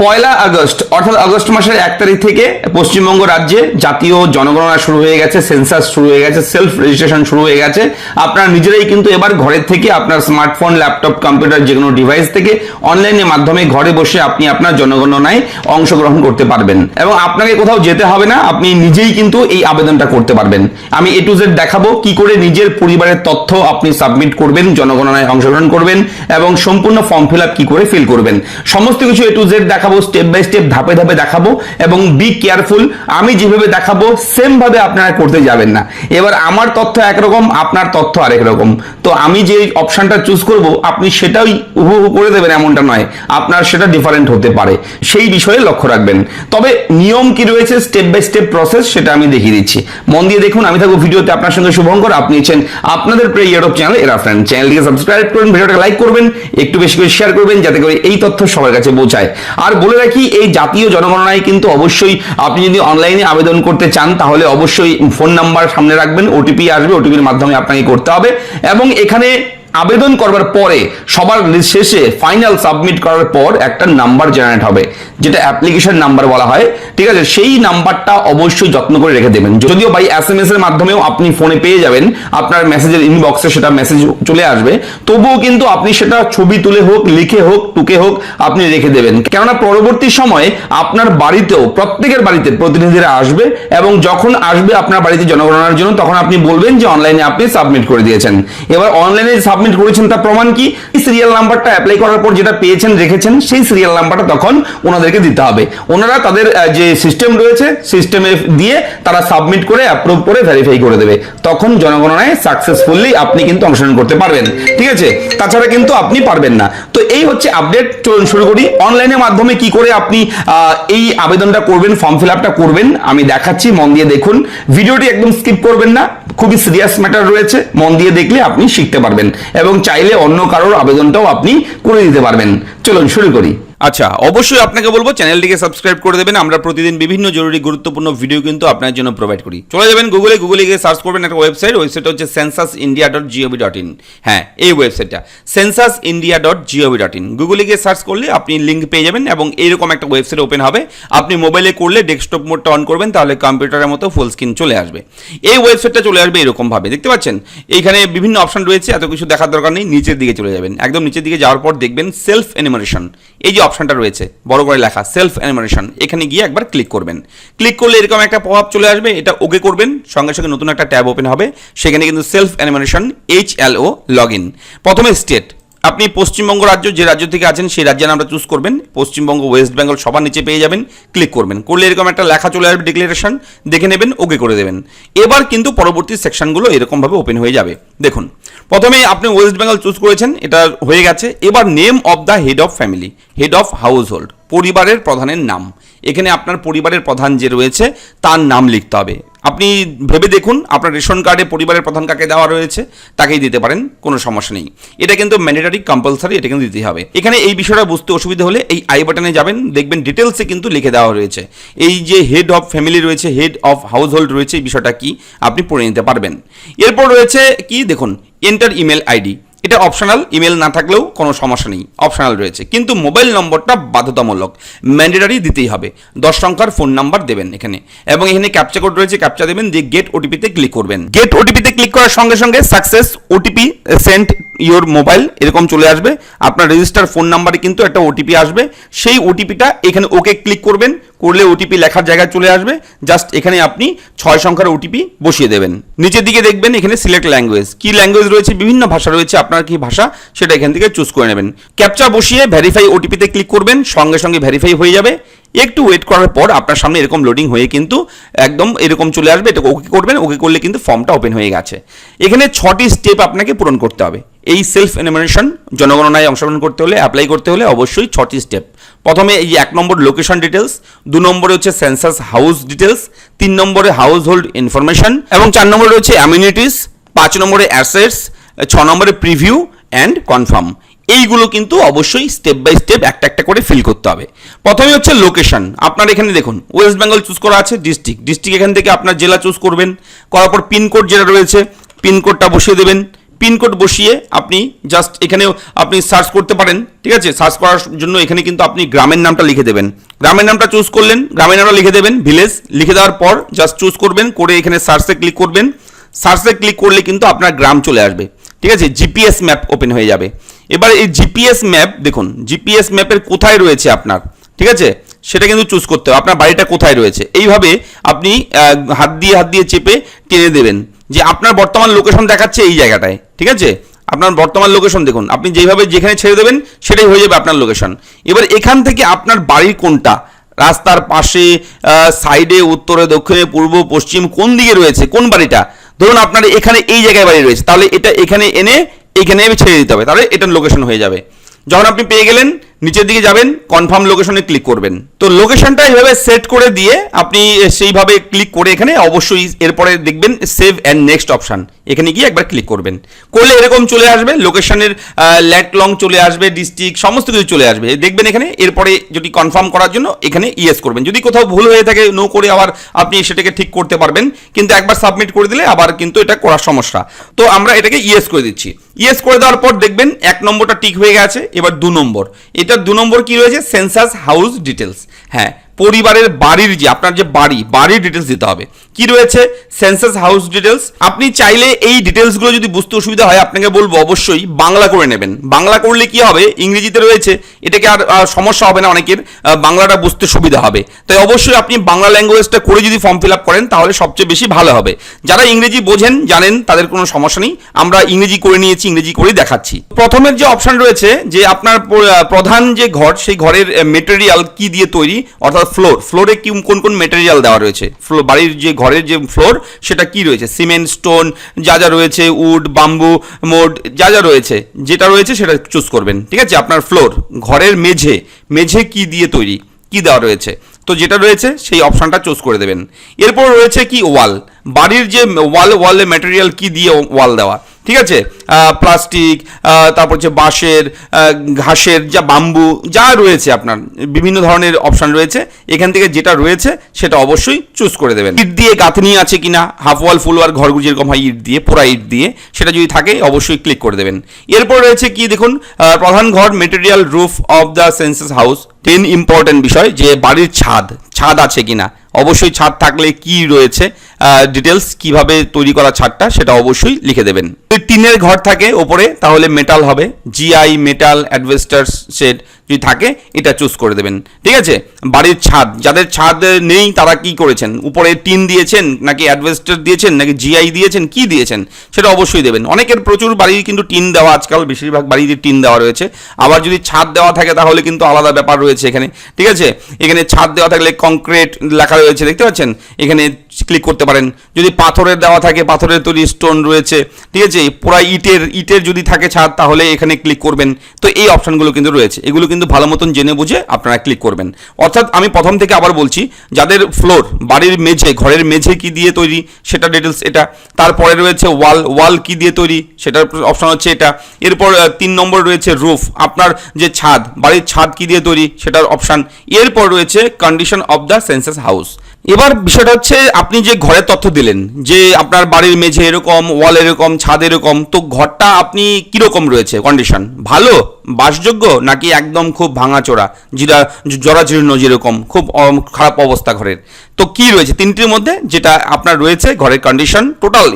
পয়লা August অর্থাৎ August মাসের 1 তারিখ থেকে পশ্চিমবঙ্গ রাজ্যে জাতীয় জনগণনা শুরু হয়ে গেছে, সেন্সাস শুরু হয়ে গেছে, সেলফ রেজিস্ট্রেশন শুরু হয়ে গেছে। আপনারা নিজেরাই কিন্তু এবার ঘরের থেকে আপনার স্মার্টফোন, ল্যাপটপ, কম্পিউটার যে কোনো ডিভাইস থেকে অনলাইনের মাধ্যমে ঘরে বসে আপনি আপনার জনগণনায় অংশগ্রহণ করতে পারবেন এবং আপনাকে কোথাও যেতে হবে না, আপনি নিজেই কিন্তু এই আবেদনটা করতে পারবেন। আমি A to Z দেখাবো কি করে নিজের পরিবারের তথ্য আপনি সাবমিট করবেন, জনগণনায় অংশগ্রহণ করবেন এবং সম্পূর্ণ ফর্ম ফিল আপ কি করে ফিল করবেন, সমস্ত কিছু A to Z দেখাবো, স্টেপ বাই স্টেপ, ধাপে ধাপে দেখাবো। এবং বি কেয়ারফুল, আমি যেভাবে দেখাবো সেম ভাবে আপনারা করতে যাবেন না। এবার আমার তথ্য একরকম, আপনার তথ্য আরেক রকম, তো আমি যে অপশনটা চুজ করব আপনি সেটাই হুবহু করে দেবেন এমনটা নয়, আপনার সেটা ডিফারেন্ট হতে পারে, সেই বিষয়ে লক্ষ্য রাখবেন। তবে নিয়ম কি রয়েছে, স্টেপ বাই স্টেপ প্রসেস, সেটা আমি দেখিয়ে দিচ্ছি, মন দিয়ে দেখুন। আমি থাকবো ভিডিওতে আপনার সঙ্গে শুভঙ্কর, আপনি আছেন আপনাদের প্রিয় ইউটিউব চ্যানেল এরা ফ্রেন্ড। চ্যানেলটিকে সাবস্ক্রাইব করুন, ভিডিওটাকে লাইক করবেন, একটু বেশি করে শেয়ার করবেন যাতে করে এই তথ্য সবার কাছে পৌঁছায়। আর বলে রাখি, এই জাতীয় জনগণনায় কিন্তু অবশ্যই আপনি যদি অনলাইনে আবেদন করতে চান তাহলে অবশ্যই ফোন নাম্বার সামনে রাখবেন, ওটিপি আসবে, ওটিপির মাধ্যমে আপনাকে করতে হবে। এবং এখানে আবেদন করবার পরে সবার শেষে ফাইনাল সাবমিট করার পর একটা নাম্বার জেনারেট হবে, যেটা অ্যাপ্লিকেশন নাম্বার বলা হয়, ঠিক আছে? সেই নাম্বারটা অবশ্যই যত্ন করে রেখে দেবেন। যদিও বাই SMS এর মাধ্যমেও আপনি ফোনে পেয়ে যাবেন, আপনার মেসেজের ইনবক্সে সেটা মেসেজ চলে আসবে, তবুও কিন্তু আপনি সেটা ছবি তুলে হোক, লিখে হোক, টুকে হোক আপনি রেখে দেবেন। কেননা পরবর্তী সময়ে আপনার বাড়িতেও, প্রত্যেকের বাড়িতে প্রতিনিধিরা আসবে এবং যখন আসবে আপনার বাড়িতে জনগণনার জন্য, তখন আপনি বলবেন যে অনলাইনে আপনি সাবমিট করে দিয়েছেন। এবার অনলাইনে সাবমিট করেছেন তার প্রমাণ কি? সিরিয়াল নাম্বারটা অ্যাপ্লাই করার পর যেটা পেয়েছেন, রেখেছেন, সেই সিরিয়াল নাম্বারটা তখন ওনাদেরকে দিতে হবে। ওনারা তাদের যে সিস্টেম রয়েছে, সিস্টেমে দিয়ে তারা সাবমিট করে, অ্যাপ্রুভ করে, ভেরিফাই করে দেবে। তখন জনগণনায় সাকসেসফুলি আপনি কিন্তু অংশগ্রহণ করতে পারবেন, ঠিক আছে? তাছাড়া কিন্তু আপনি পারবেন না। তো এই হচ্ছে আপডেট। চলুন শুরু করি। অনলাইনের মাধ্যমে কি করে আপনি এই আবেদনটা করবেন, ফর্ম ফিল আপটা করবেন আমি দেখাচ্ছি, মন দিয়ে দেখুন। ভিডিওটি একদম স্কিপ করবেন না, খুবই সিরিয়াস ম্যাটার রয়েছে, মন দিয়ে দেখলে আপনি শিখতে পারবেন এবং চাইলে অন্য কারোর আবেদনটাও আপনি করে দিতে পারবেন। চলুন শুরু করি। আচ্ছা, অবশ্যই আপনাকে বলবো চ্যানেলটিকে সাবস্ক্রাইব করে দেবেন। আমরা প্রতিদিন বিভিন্ন জরুরি গুরুত্বপূর্ণ ভিডিও কিন্তু আপনার জন্য প্রোভাইড করি। চলে যাবেন গুগলে গিয়ে সার্চ করবেন একটা ওয়েবসাইট হচ্ছে censusindia.gov.in। হ্যাঁ, এই ওয়েবসাইটটা censusindia.gov.in। গুগলে গিয়ে সার্চ করলে আপনি লিঙ্ক পেয়ে যাবেন এবং এইরকম একটা ওয়েবসাইট ওপেন হবে। আপনি মোবাইলে করলে ডেস্কটপ মোডটা অন করবেন, তাহলে কম্পিউটারের মতো ফুল স্ক্রিন চলে আসবে। এই ওয়েবসাইটটা চলে আসবে এরকম ভাবে, দেখতে পাচ্ছেন এইখানে বিভিন্ন অপশন রয়েছে, এত কিছু দেখার দরকার নেই। নিচের দিকে চলে যাবেন, একদম নিচের দিকে যাওয়ার পর দেখবেন সেলফ এনিমেশন, এই যে অপশনটা রয়েছে বড় করে লেখা সেলফ এনিমেশন, এখানে গিয়ে একবার ক্লিক করবেন। ক্লিক করলে এরকম একটা পপআপ চলে আসবে, এটা ওকে করবেন, সঙ্গে সঙ্গে নতুন একটা ট্যাব ওপেন হবে, সেখানে কিন্তু সেলফ এনিমেশন HLO লগইন। প্রথমে স্টেট, আপনি পশ্চিমবঙ্গ রাজ্য, যে রাজ্য থেকে আছেন সেই রাজ্যের নামটা চুজ করবেন। পশ্চিমবঙ্গ, ওয়েস্ট বেঙ্গল সবার নিচে পেয়ে যাবেন, ক্লিক করবেন। করলে এরকম একটা লেখা চলে আসবে, ডিক্লারেশন, দেখে নেবেন, ওকে করে দেবেন। এবার কিন্তু পরবর্তী সেকশনগুলো এরকমভাবে ওপেন হয়ে যাবে। দেখুন, প্রথমে আপনি ওয়েস্ট বেঙ্গল চুজ করেছেন, এটা হয়ে গেছে। এবার name of the head of family, head of house hold, পরিবারের প্রধানের নাম। এখানে আপনার পরিবারের প্রধান যে রয়েছে তার নাম লিখতে হবে। আপনি ভেবে দেখুন, আপনার রেশন কার্ডে পরিবারের প্রধান কাকে দেওয়া রয়েছে তাকেই দিতে পারেন, কোনো সমস্যা নেই। এটা কিন্তু ম্যান্ডেটরি, কম্পালসারি, এটা কিন্তু দিতে হবে। এখানে এই বিষয়টা বুঝতে অসুবিধা হলে এই আই বাটনে যাবেন, দেখবেন ডিটেলসে কিন্তু লিখে দেওয়া রয়েছে। এই যে হেড অফ ফ্যামিলি রয়েছে, হেড অফ হাউস হোল্ড রয়েছে, এই বিষয়টা কি আপনি পড়ে নিতে পারবেন। এরপর রয়েছে কি দেখুন, এন্টার ইমেল আইডি। এটা অপশনাল, ইমেল না থাকলেও কোনো সমস্যা নেই, অপশনাল রয়েছে। কিন্তু মোবাইল নম্বরটা বাধ্যতামূলক, ম্যান্ডেটরি দিতেই হবে। 10 সংখ্যার ফোন নাম্বার দেবেন এখানে, এবং এখানে ক্যাপচা কোড রয়েছে, ক্যাপচা দেবেন, দিয়ে গেট ওটিপিতে ক্লিক করবেন। গেট ওটিপিতে ক্লিক করার সঙ্গে সঙ্গে success OTP sent your mobile এরকম চলে আসবে। আপনার রেজিস্টার ফোন নাম্বারে কিন্তু একটা ওটিপি আসবে, সেই ওটিপিটা এখানে ওকে ক্লিক করবেন, করলে ওটিপি লেখার জায়গায় চলে আসবে। জাস্ট এখানে আপনি 6 সংখ্যার ওটিপি বসিয়ে দেবেন। নিচের দিকে দেখবেন এখানে সিলেক্ট ল্যাঙ্গুয়েজ, কি ল্যাঙ্গুয়েজ রয়েছে, বিভিন্ন ভাষা রয়েছে, আপনার কি ভাষা সেটা এখান থেকে চুজ করে নেবেন। ক্যাপচা বসিয়ে ভেরিফাই ওটিপিতে ক্লিক করবেন, সঙ্গে সঙ্গে ভেরিফাই হয়ে যাবে। একটু ওয়েট করার পর আপনার সামনে এরকম লোডিং হয়ে কিন্তু একদম এরকম চলে আসবে, এটা ওকে করবেন। ওকে করলে কিন্তু ফর্মটা ওপেন হয়ে গেছে। এখানে 6টি স্টেপ আপনাকে পূরণ করতে হবে। এই সেলফ এনিমেশন জনগণনায় অংশগ্রহণ করতে হলে, অ্যাপ্লাই করতে হলে অবশ্যই 6টি স্টেপ। প্রথমে এই 1 নম্বর লোকেশন ডিটেলস, 2 নম্বরে হচ্ছে সেন্সাস হাউস ডিটেলস, 3 নম্বরে হাউস হোল্ড ইনফরমেশন এবং 4 নম্বরে হচ্ছে অ্যামিউনিটিস, 5 নম্বরে অ্যাসেটস, 6 নম্বরে প্রিভিউ অ্যান্ড কনফার্ম। এইগুলো কিন্তু অবশ্যই স্টেপ বাই স্টেপ একটা একটা করে ফিল করতে হবে। প্রথমে হচ্ছে লোকেশন, আপনার এখানে দেখুন ওয়েস্ট বেঙ্গল চুজ করা আছে, ডিস্ট্রিক্ট এখান থেকে আপনার জেলা চুজ করবেন, করার পর পিনকোড যেটা রয়েছে পিনকোডটা বসিয়ে দেবেন। পিনকোড বসিয়ে আপনি জাস্ট এখানেও আপনি সার্চ করতে পারেন, ঠিক আছে। সার্চ করার জন্য এখানে কিন্তু আপনি গ্রামের নামটা লিখে দেবেন, গ্রামের নামটা চুজ করলেন, গ্রামের নামটা লিখে দেবেন ভিলেজ, লিখে দেওয়ার পর জাস্ট চুজ করবেন, করে এখানে সার্চে ক্লিক করবেন। সার্চে ক্লিক করলে কিন্তু আপনার গ্রাম চলে আসবে, ঠিক আছে। জিপিএস ম্যাপ ওপেন হয়ে যাবে। এবার এই জিপিএস ম্যাপ দেখুন, জিপিএস ম্যাপের কোথায় রয়েছে আপনার, ঠিক আছে, সেটা কিন্তু চুজ করতে হবে, আপনার বাড়িটা কোথায় রয়েছে। এইভাবে আপনি হাত দিয়ে চেপে টেনে দেবেন যে আপনার বর্তমান লোকেশন দেখাচ্ছে এই জায়গাটায়, ঠিক আছে। আপনার বর্তমান লোকেশন দেখুন, আপনি যেভাবে যেখানে ছেড়ে দেবেন সেটাই হয়ে যাবে আপনার লোকেশন। এবার এখান থেকে আপনার বাড়ির কোনটা, রাস্তার পাশে, সাইডে, উত্তরে, দক্ষিণে, পূর্ব, পশ্চিম, কোন দিকে রয়েছে, কোন বাড়িটা, ধরুন আপনার এখানে এই জায়গায় বাড়ি রয়েছে, তাহলে এটা এখানে এনে এখানে ছেড়ে দিতে হবে, তাহলে এটার লোকেশন হয়ে যাবে। যখন আপনি পেয়ে গেলেন নিচের দিকে যাবেন, কনফার্ম লোকেশনে ক্লিক করবেন। তো লোকেশনটা এইভাবে সেট করে দিয়ে আপনি সেইভাবে ক্লিক করে এখানে অবশ্যই এরপরে দেখবেন সেভ অ্যান্ড নেক্সট অপশান, এখানে গিয়ে একবার ক্লিক করবেন, করলে এরকম চলে আসবে লোকেশনের ল্যাট লং চলে আসবে, ডিস্ট্রিক্ট সমস্ত কিছু চলে আসবে দেখবেন এখানে। এরপরে যদি কনফার্ম করার জন্য এখানে ইয়েস করবেন, যদি কোথাও ভুল হয়ে থাকে নো করে আবার আপনি সেটাকে ঠিক করতে পারবেন, কিন্তু একবার সাবমিট করে দিলে আবার কিন্তু এটা করার সমস্যা। তো আমরা এটাকে ইয়েস করে দিচ্ছি। ইয়েস করে দেওয়ার পর দেখবেন 1 নম্বরটা টিক হয়ে গেছে। এবার 2 নম্বর, এটা 2 নম্বর কি রয়েছে, সেন্সাস হাউস ডিটেলস। হ্যাঁ, পরিবারের বাড়ির যে আপনার যে বাড়ির ডিটেলস দিতে হবে। কি রয়েছে, সেন্সাস হাউস ডিটেলস। আপনি চাইলে এই ডিটেলসগুলো যদি বুঝতে অসুবিধা হয়, আপনাকে বলবো অবশ্যই বাংলা করে নেবেন। বাংলা করলে কি হবে, ইংরেজিতে রয়েছে, এটাকে আর সমস্যা হবে না অনেকের, বাংলাটা বুঝতে সুবিধা হবে। তাই অবশ্যই আপনি বাংলা ল্যাঙ্গুয়েজটা করে যদি ফর্ম ফিল আপ করেন তাহলে সবচেয়ে বেশি ভালো হবে। যারা ইংরেজি বোঝেন জানেন তাদের কোনো সমস্যা নেই, আমরা ইংরেজি করে নিয়েছি, ইংরেজি করেই দেখাচ্ছি। প্রথমের যে অপশন রয়েছে যে আপনার প্রধান যে ঘর, সেই ঘরের মেটেরিয়াল কি দিয়ে তৈরি, অর্থাৎ ফ্লোরে কি কোন কোন মেটেরিয়াল দেওয়া রয়েছে, বাড়ির যে ঘরের যে ফ্লোর সেটা কি রয়েছে, সিমেন্ট, স্টোন যা যা রয়েছে, উড, বাম্বু, মোড যা যা রয়েছে, যেটা রয়েছে সেটা চুজ করবেন, ঠিক আছে। আপনার ফ্লোর, ঘরের মেঝে কি দিয়ে তৈরি, কি দেওয়া রয়েছে, তো যেটা রয়েছে সেই অপশানটা চুজ করে দেবেন। এরপর রয়েছে কি ওয়াল, বাড়ির যে ওয়ালের ম্যাটেরিয়াল কি দিয়ে ওয়াল দেওয়া, ঠিক আছে, প্লাস্টিক, তারপর হচ্ছে বাঁশের, ঘাসের, যা বাম্বু যা রয়েছে আপনার বিভিন্ন ধরনের অপশান রয়েছে, এখান থেকে যেটা রয়েছে সেটা অবশ্যই চুজ করে দেবেন। ইট দিয়ে গাঁথনি আছে কিনা, হাফ ওয়াল ফুল ওয়াল ঘরগুলো যেরকম হয় ইট দিয়ে, পোড়া ইট দিয়ে, সেটা যদি থাকে অবশ্যই ক্লিক করে দেবেন। এরপর রয়েছে কি দেখুন, প্রধান ঘর, material, roof of the census house. 10 important বিষয় যে বাড়ির ছাদ আছে কিনা, অবশ্যই ছাদ থাকলে কি রয়েছে ডিটেলস, কিভাবে তৈরি করা ছাদটা সেটা অবশ্যই লিখে দেবেন। যদি টিনের ঘর থাকে ওপরে তাহলে মেটাল হবে, জিআই, মেটাল, অ্যাডভেস্টার শেড যদি থাকে এটা চুজ করে দেবেন, ঠিক আছে। বাড়ির ছাদ, যাদের ছাদ নেই তারা কি করেছেন, উপরে টিন দিয়েছেন নাকি অ্যাডভেস্টার দিয়েছেন নাকি জিআই দিয়েছেন, কি দিয়েছেন সেটা অবশ্যই দেবেন। অনেকের প্রচুর বাড়ি কিন্তু টিন দেওয়া, আজকাল বেশিরভাগ বাড়িতে টিন দেওয়া রয়েছে। আবার যদি ছাদ দেওয়া থাকে তাহলে কিন্তু আলাদা ব্যাপার রয়েছে এখানে, ঠিক আছে। এখানে ছাদ দেওয়া থাকলে কংক্রিট লেখা রয়েছে, দেখতে পাচ্ছেন, এখানে ক্লিক করতে পারেন। যদি পাথরের দেওয়া থাকে, পাথরের তৈরি স্টোন রয়েছে, ঠিক আছে। পুরা ইটের যদি থাকে ছাদ তাহলে এখানে ক্লিক করবেন। তো এই অপশানগুলো কিন্তু রয়েছে, এগুলো কিন্তু ভালো মতন জেনে বুঝে আপনারা ক্লিক করবেন। অর্থাৎ আমি প্রথম থেকে আবার বলছি, যাদের ফ্লোর, বাড়ির মেঝে, ঘরের মেঝে কি দিয়ে তৈরি সেটা ডিটেলস এটা। তারপরে রয়েছে ওয়াল কি দিয়ে তৈরি সেটার অপশান হচ্ছে এটা। এরপর 3 নম্বর রয়েছে রুফ, আপনার যে ছাদ, বাড়ির ছাদ কি দিয়ে তৈরি সেটার অপশান। এরপর রয়েছে condition of the census house. এবার বিষয়টা হচ্ছে আপনি যে ঘরের তথ্য দিলেন যে আপনার বাড়ির মেঝে এরকম, ওয়াল এরকম, ছাদ এরকম, তো ঘরটা আপনি কিরকম রয়েছে কন্ডিশন, ভালো, বাসযোগ্য নাকি একদম খুব ভাঙাচোরা, জরাজীর্ণ, যেরকম খুব খারাপ অবস্থা ঘরের, তো কি রয়েছে তিনটির মধ্যে যেটা আপনার রয়েছে ঘরের কন্ডিশন, টোটাল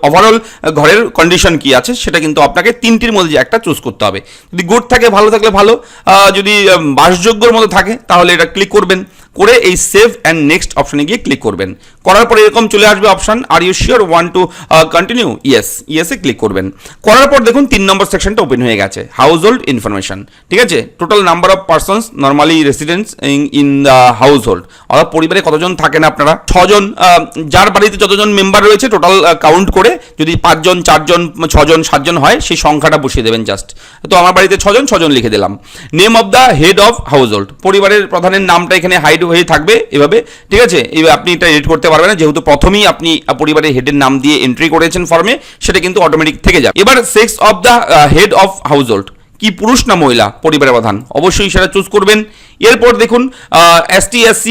ওভারঅল ঘরের কন্ডিশন কি আছে সেটা কিন্তু আপনাকে তিনটির মধ্যে একটা চুজ করতে হবে। যদি গুড থাকে, ভালো থাকলে ভালো, যদি বাসযোগ্যর মতো থাকে তাহলে এটা ক্লিক করবেন, করে এই সেভ অ্যান্ড নেক্সট অপশনে গিয়ে ক্লিক করবেন। করার পরে এরকম চলে আসবে option, are you sure want to continue, ইয়েসে ক্লিক করবেন। করার পর দেখুন 3 নম্বর সেকশনটা ওপেন হয়ে গেছে, হাউস হোল্ড ইনফরমেশন, ঠিক আছে। Total number of persons normally residents in the household, অর্থাৎ পরিবারে কতজন থাকেন আপনারা, 6 জন, যার বাড়িতে যতজন মেম্বার রয়েছে টোটাল কাউন্ট করে যদি 5 জন, 4 জন, 6 জন, 7 জন হয় সেই সংখ্যাটা বসিয়ে দেবেন জাস্ট। তো আমার বাড়িতে 6 জন লিখে দিলাম। Name of the head of house hold, পরিবারের প্রধানের নামটা এখানে হাইড হয়ে থাকবে এভাবে, ঠিক আছে। এবার আপনি এটা এডিট করতে পারবেন না, যেহেতু প্রথমেই আপনি পরিবারের হেডের নাম দিয়ে এন্ট্রি করেছেন ফর্মে, সেটা কিন্তু অটোমেটিক থেকে যাবে। এবার sex of the head of house hold, কি পুরুষ না মহিলা পরিবারের প্রধান, অবশ্যই সেটা চুজ করবেন। এরপর দেখুন ST SC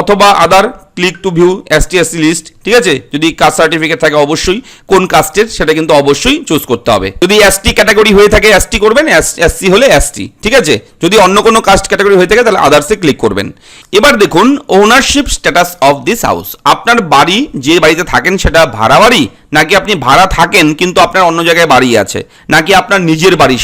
অথবা other, click to view ST/SC list, ঠিক আছে। যদি কাস্ট সার্টিফিকেট থাকে অবশ্যই কোন কাস্টের সেটা কিন্তু অবশ্যই চুজ করতে হবে। যদি ST ক্যাটাগরি হয়ে থাকে ST করবেন, SC হলে ST, ঠিক আছে। যদি অন্য কোনো কাস্ট ক্যাটাগরি হয়ে থাকে তাহলে আদার্সে ক্লিক করবেন। এবার দেখুন ownership status of this house, আপনার বাড়ি যে বাড়িতে থাকেন সেটা ভাড়া বাড়ি, নাকি আপনি ভাড়া থাকেন কিন্তু আপনার অন্য জায়গায় বাড়ি আছে, নাকি আপনার নিজের বাড়ি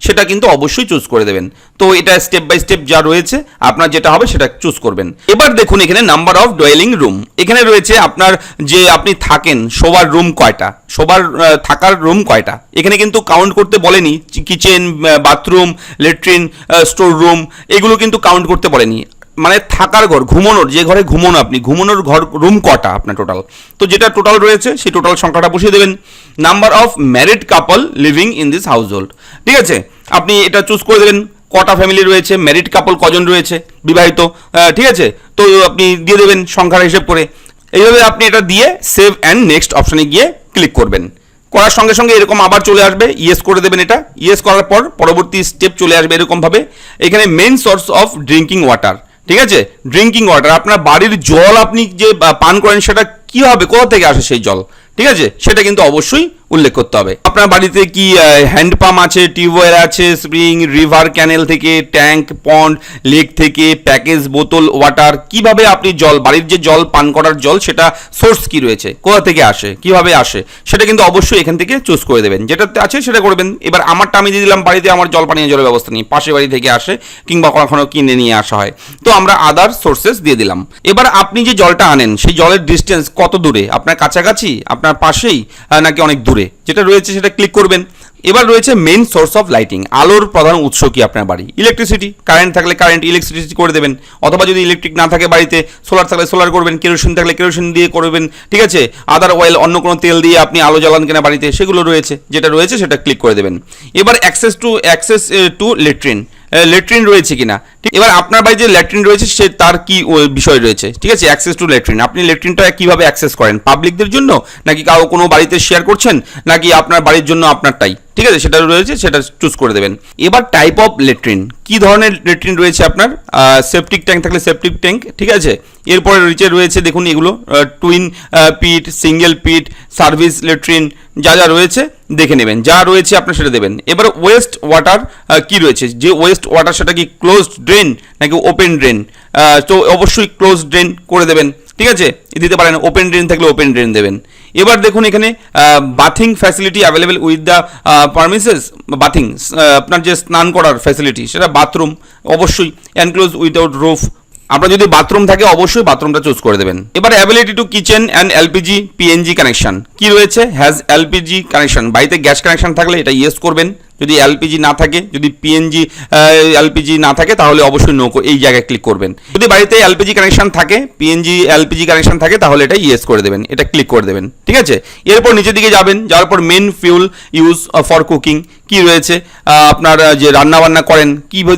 সেটা কিন্তু অবশ্যই চুজ করে দেবেন। তো এটা স্টেপ বাই স্টেপ যা রয়েছে আপনার যেটা হবে সেটা চুজ করবেন। এবার দেখুন এখানে নাম্বার অফ ডোয়েলিং রুম, এখানে রয়েছে আপনার যে আপনি থাকেন শোবার রুম কয়টা, শোবার থাকার রুম কয়টা, এখানে কিন্তু কাউন্ট করতে বলেনি। Kitchen, bathroom, latrine, store room এগুলো কিন্তু কাউন্ট করতে বলেনি। মানে থাকার ঘর, ঘুমানোর যে ঘরে ঘুমোনো আপনি, ঘুমানোর ঘর রুম কটা আপনার টোটাল, তো যেটা টোটাল রয়েছে সেই টোটাল সংখ্যাটা বসিয়ে দেবেন। Number of married couple living in this house hold, ঠিক আছে, আপনি এটা চুজ করে দেবেন কটা ফ্যামিলি রয়েছে, ম্যারিড কাপল কজন রয়েছে বিবাহিত, ঠিক আছে, তো আপনি দিয়ে দেবেন সংখ্যার হিসেব করে। এইভাবে আপনি এটা দিয়ে সেভ অ্যান্ড নেক্সট অপশানে গিয়ে ক্লিক করবেন। করার সঙ্গে সঙ্গে এরকম আবার চলে আসবে, ইয়েস করে দেবেন। এটা ইয়েস করার পর পরবর্তী স্টেপ চলে আসবে এরকমভাবে। এখানে main source of drinking water, ঠিক আছে, ড্রিঙ্কিং ওয়াটার আপনার বাড়ির জল আপনি যে পান করেন সেটা কি হবে, কোথা থেকে আসে সেই জল, ঠিক আছে, সেটা কিন্তু অবশ্যই উল্লেখ করতে হবে। আপনার বাড়িতে কি হ্যান্ড পাম্প আছে, টিউবওয়েল আছে, স্প্রিং, রিভার, ক্যানেল থেকে, ট্যাঙ্ক, পন্ড, লেক থেকে, প্যাকেজ, বোতল, ওয়াটার, কিভাবে আপনি জল, বাড়ির যে জল পান করার জল সেটা সোর্স কি রয়েছে, কোথা থেকে আসে, কিভাবে আসে, সেটা কিন্তু অবশ্যই এখান থেকে চুজ করে দেবেন। যেটাতে আছে সেটা করবেন। এবার আমারটা আমি দিয়ে দিলাম, বাড়িতে আমার জল পানীয় জলের ব্যবস্থা নেই, পাশের বাড়ি থেকে আসে কিংবা কখনো কিনে নিয়ে আসা হয়, তো আমরা আদার সোর্সেস দিয়ে দিলাম। এবার আপনি যে জলটা আনেন সেই জলের ডিস্টেন্স কত দূরে, আপনার কাছাকাছি, আপনার পাশেই, নাকি অনেক দূরে, যেটা রয়েছে সেটা ক্লিক করবেন। এবার রয়েছে মেইন সোর্স অফ লাইটিং, আলোর প্রধান উৎস কি আপনার বাড়ি, ইলেকট্রিসিটি, কারেন্ট থাকলে কারেন্ট, ইলেকট্রিসিটি করে দেবেন, অথবা যদি ইলেকট্রিক না থাকে বাড়িতে, সোলার থাকলে সোলার করবেন, কেরোসিন থাকলে কেরোসিন দিয়ে করবেন, ঠিক আছে। আদার অয়েল, অন্য কোনো তেল দিয়ে আপনি আলো জ্বালান কিনা বাড়িতে, সেগুলো রয়েছে, যেটা রয়েছে সেটা ক্লিক করে দেবেন। এবার অ্যাক্সেস টু লেট্রিন, লেট্রিন রয়েছে কিনা, ঠিক। এবার আপনার বাড়িতে যে ল্যাট্রিন রয়েছে সে তার কি বিষয় রয়েছে, ঠিক আছে, অ্যাক্সেস টু ল্যাট্রিন, আপনি ল্যাট্রিনটা কিভাবে অ্যাক্সেস করেন, পাবলিকদের জন্য নাকি কোনো বাড়িতে শেয়ার করছেন, নাকি আপনার বাড়ির জন্য আপনারটাই, ঠিক আছে, সেটা রয়েছে সেটা চুজ করে দেবেন। এবার টাইপ অফ লেট্রিন, কি ধরনের লেট্রিন রয়েছে আপনার, সেপটিক ট্যাঙ্ক থাকলে সেপটিক ট্যাঙ্ক, ঠিক আছে। এরপরে নিচে রয়েছে দেখুন এগুলো টুইন পিট, সিঙ্গেল পিট, সার্ভিস লেট্রিন, যা যা রয়েছে দেখে নেবেন, যা রয়েছে আপনার সেটা দেবেন। এবার ওয়েস্ট ওয়াটার কি রয়েছে, যে ওয়েস্ট ওয়াটার সেটা কি ক্লোজড ড্রেন নাকি ওপেন ড্রেন, তো অবশ্যই ক্লোজ ড্রেন করে দেবেন, ঠিক আছে, দিতে পারেন, ওপেন ড্রেন থাকলে ওপেন ড্রেন দেবেন। এবার দেখুন এখানে bathing facility available with the premises, bathing আপনার যে স্নান করার ফ্যাসিলিটি সেটা বাথরুম অবশ্যই, এনক্লোজ উইদাউট রুফ, আপনার যদি বাথরুম থাকে অবশ্যই বাথরুমটা চুজ করে দেবেন। এবার ability to kitchen and LPG PNG connection কি রয়েছে, হ্যাজ এলপিজি কানেকশন, বাড়িতে গ্যাস কানেকশন থাকলে এটা ইয়েস করবেন, যদি এলপিজি না থাকে, যদি পিএনজি এলপিজি না থাকে তাহলে অবশ্যই নো, এই জায়গায় ক্লিক করবেন। যদি বাড়িতে এলপিজি কানেকশন থাকে, পিএনজি এলপিজি কানেকশন থাকে তাহলে এটা ইয়েস করে দেবেন, এটা ক্লিক করে দেবেন, ঠিক আছে। এরপর নিচের দিকে যাবেন, যাওয়ার পর main fuel use for cooking কি রয়েছে, আপনার যে রান্না বান্না করেন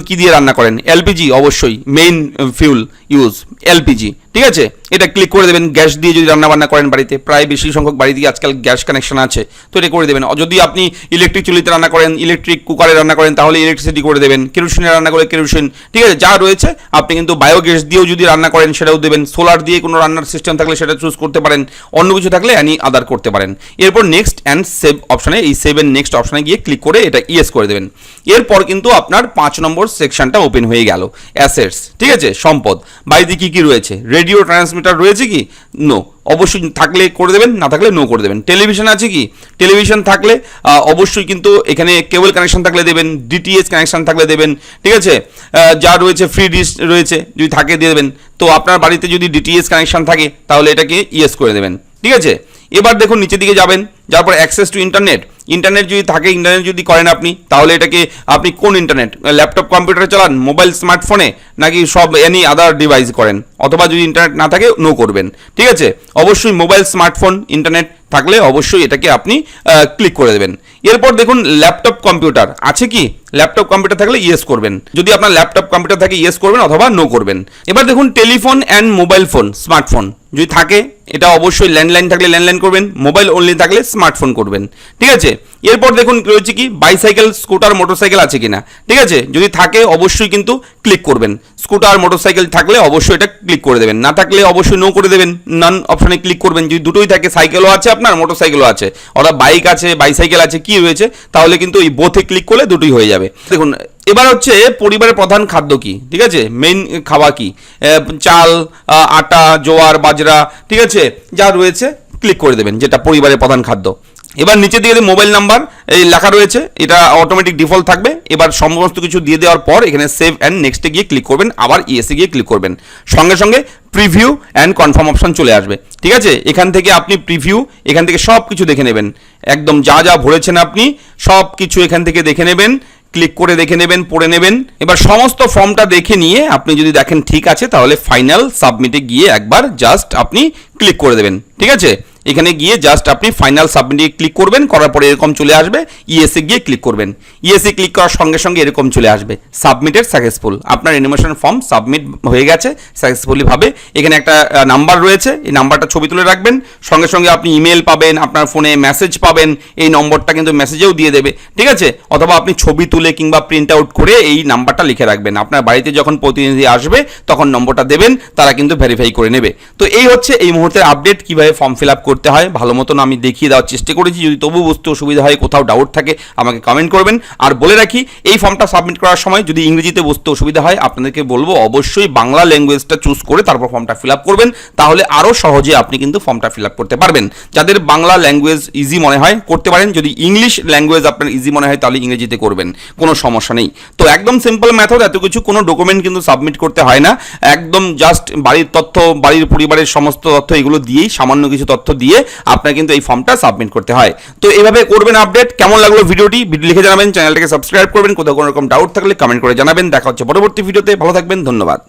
কি দিয়ে রান্না করেন, এলপিজি অবশ্যই মেইন ফিউল ইউজ এলপিজি, ঠিক আছে, এটা ক্লিক করে দেবেন। গ্যাস দিয়ে যদি রান্না বান্না করেন বাড়িতে, প্রায় বেশি সংখ্যক বাড়িতে আজকাল গ্যাস কানেকশন আছে, তো এটা করে দেবেন। যদি আপনি ইলেকট্রিক চুলিতে রান্না করেন, ইলেকট্রিক কুকারে রান্না করেন তাহলে ইলেকট্রিসিটি করে দেবেন, কেরোসিনে রান্না করে কেরোসিন, ঠিক আছে, যা রয়েছে। আপনি কিন্তু বায়োগ্যাস দিয়েও যদি রান্না করেন সেটাও দেবেন, সোলার দিয়ে কোনো রান্নার সিস্টেম থাকলে সেটা চুজ করতে পারেন, অন্য কিছু থাকলে অ্যানি আদার করতে পারেন। এরপর নেক্সট অ্যান্ড সেভ অপশানে, এই সেভ এন্ড নেক্সট অপশানে গিয়ে ক্লিক করে এটা ইয়েস করে দেবেন। এরপর কিন্তু আপনার 5 নম্বর সেকশনটা ওপেন হয়ে গেল, অ্যাসেটস, ঠিক আছে, সম্পদ। বাড়িতে কি কি রয়েছে, রেডিও ট্রান্সমিটার রয়েছে কি, নো, অবশ্যই থাকলে করে দেবেন, না থাকলে নো করে দেবেন। টেলিভিশন আছে কি, টেলিভিশন থাকলে অবশ্যই কিন্তু এখানে কেবল কানেকশন থাকলে দেবেন, ডিটিএইচ কানেকশন থাকলে দেবেন, ঠিক আছে, যা রয়েছে ফ্রি ডিশ রয়েছে যদি থাকে দিয়ে দেবেন। তো আপনার বাড়িতে যদি ডিটিএইচ কানেকশন থাকে তাহলে এটাকে ইয়েস করে দেবেন, ঠিক আছে। এবার দেখুন নিচের দিকে যাবেন, যারপর অ্যাক্সেস টু ইন্টারনেট, ইন্টারনেট যদি থাকে, ইন্টারনেট যদি করেন আপনি তাহলে এটাকে আপনি কোন ইন্টারনেট, ল্যাপটপ কম্পিউটারে চালান, মোবাইল স্মার্টফোনে, নাকি সব এনি আদার ডিভাইস করেন, অথবা যদি ইন্টারনেট না থাকে নো করবেন, ঠিক আছে। অবশ্যই মোবাইল স্মার্টফোন ইন্টারনেট থাকলে অবশ্যই এটাকে আপনি ক্লিক করে দেবেন। এরপর দেখুন ল্যাপটপ কম্পিউটার আছে কি, ল্যাপটপ কম্পিউটার থাকলে ইয়েস করবেন, যদি আপনার ল্যাপটপ কম্পিউটার থাকে ইয়েস করবেন অথবা নো করবেন। এবার দেখুন telephone and mobile phone, smartphone যদি থাকে এটা অবশ্যই ল্যান্ডলাইন থাকলে ল্যান্ডলাইন করবেন, মোবাইল অনলি থাকলে স্মার্টফোন করবেন। ঠিক আছে, এরপর দেখুন রয়েছে কি বাইসাইকেল, স্কুটার, মোটরসাইকেল আছে কিনা। ঠিক আছে, যদি থাকে অবশ্যই কিন্তু ক্লিক করবেন। স্কুটার, মোটরসাইকেল থাকলে অবশ্যই এটা ক্লিক করে দেবেন, না থাকলে অবশ্যই নো করে দেবেন, নান অপশনে ক্লিক করবেন। যদি দুটোই থাকে, সাইকেলও আছে আপনার, মোটরসাইকেলও আছে, অর্থাৎ বাইক আছে, বাইসাইকেল আছে, কি রয়েছে, তাহলে কিন্তু এই বোথে ক্লিক করলে দুটোই হয়ে যাবে। দেখুন এবার হচ্ছে পরিবারের প্রধান খাদ্য কি, ঠিক আছে, মেইন খাওয়া কি, চাল, আটা, জোয়ার, বাজরা, ঠিক আছে, যা রয়েছে ক্লিক করে দেবেন, যেটা পরিবারের প্রধান খাদ্য। এবার নিচে দিয়ে মোবাইল নাম্বার এই লেখা রয়েছে, এটা অটোমেটিক ডিফল্ট থাকবে। এবার সমস্ত কিছু দিয়ে দেওয়ার পর এখানে সেভ অ্যান্ড নেক্সটে গিয়ে ক্লিক করবেন, আবার ইয়েসে গিয়ে ক্লিক করবেন, সঙ্গে সঙ্গে প্রিভিউ অ্যান্ড কনফার্ম অপশন চলে আসবে। ঠিক আছে, এখান থেকে আপনি প্রিভিউ, এখান থেকে সব কিছু দেখে নেবেন, একদম যা যা ভরেছেন আপনি সব কিছু এখান থেকে দেখে নেবেন, ক্লিক করে দেখে নেবেন, পড়ে নেবেন। এবার সমস্ত ফর্মটা দেখে নিয়ে আপনি যদি দেখেন ঠিক আছে, তাহলে ফাইনাল সাবমিটে গিয়ে একবার জাস্ট আপনি ক্লিক করে দেবেন। ঠিক আছে, এখানে গিয়ে জাস্ট আপনি ফাইনাল সাবমিটে ক্লিক করবেন, করার পরে এরকম চলে আসবে, ইএসএ গিয়ে ক্লিক করবেন, ইএসএ ক্লিক করার সঙ্গে সঙ্গে এরকম চলে আসবে, সাবমিটেড সাকসেসফুল, আপনার অ্যানিমেশন ফর্ম সাবমিট হয়ে গেছে সাকসেসফুলি ভাবে। এখানে একটা নাম্বার রয়েছে, এই নাম্বারটা ছবি তুলে রাখবেন, সঙ্গে সঙ্গে আপনি ইমেল পাবেন, আপনার ফোনে মেসেজ পাবেন, এই নম্বরটা কিন্তু মেসেজেও দিয়ে দেবে। ঠিক আছে, অথবা আপনি ছবি তুলে কিংবা প্রিন্ট আউট করে এই নাম্বারটা লিখে রাখবেন, আপনার বাড়িতে যখন প্রতিনিধি আসবে তখন নম্বরটা দেবেন, তারা কিন্তু ভেরিফাই করে নেবে। তো এই হচ্ছে এই মুহূর্তের আপডেট, কিভাবে ফর্ম ফিল আপ করতে হয় ভালো মতন আমি দেখিয়ে দেওয়ার চেষ্টা করেছি। যদি তবু বুঝতে অসুবিধা হয়, কোথাও ডাউট থাকে, আমাকে কমেন্ট করবেন। আর বলে রাখি, এই ফর্মটা সাবমিট করার সময় যদি ইংরেজিতে বুঝতে অসুবিধা হয়, আপনাদেরকে বলবো অবশ্যই বাংলা ল্যাঙ্গুয়েজটা চুজ করে তারপর ফর্মটা ফিল আপ করবেন, তাহলে আরও সহজে আপনি কিন্তু ফর্মটা ফিল আপ করতে পারবেন। যাদের বাংলা ল্যাঙ্গুয়েজ ইজি মনে হয় করতে পারেন, যদি ইংলিশ ল্যাঙ্গুয়েজ আপনার ইজি মনে হয় তাহলে ইংরেজিতে করবেন, কোনো সমস্যা নেই। তো একদম সিম্পল মেথড, এত কিছু কোনো ডকুমেন্ট কিন্তু সাবমিট করতে হয় না, একদম জাস্ট বাড়ির তথ্য, বাড়ির পরিবারের সমস্ত তথ্য এগুলো দিয়েই, সামান্য কিছু তথ্য দিয়ে আপনার কিন্তু এই ফর্মটা সাবমিট করতে হয়। তো এইভাবে করবেন আপডেট। কেমন লাগলো ভিডিওটি লিখে জানাবেন, চ্যানেলটাকে সাবস্ক্রাইব করবেন, কোথাও কোনো রকম ডাউট থাকলে কমেন্ট করে জানাবেন। দেখা হচ্ছে পরবর্তী ভিডিওতে, ভালো থাকবেন, ধন্যবাদ।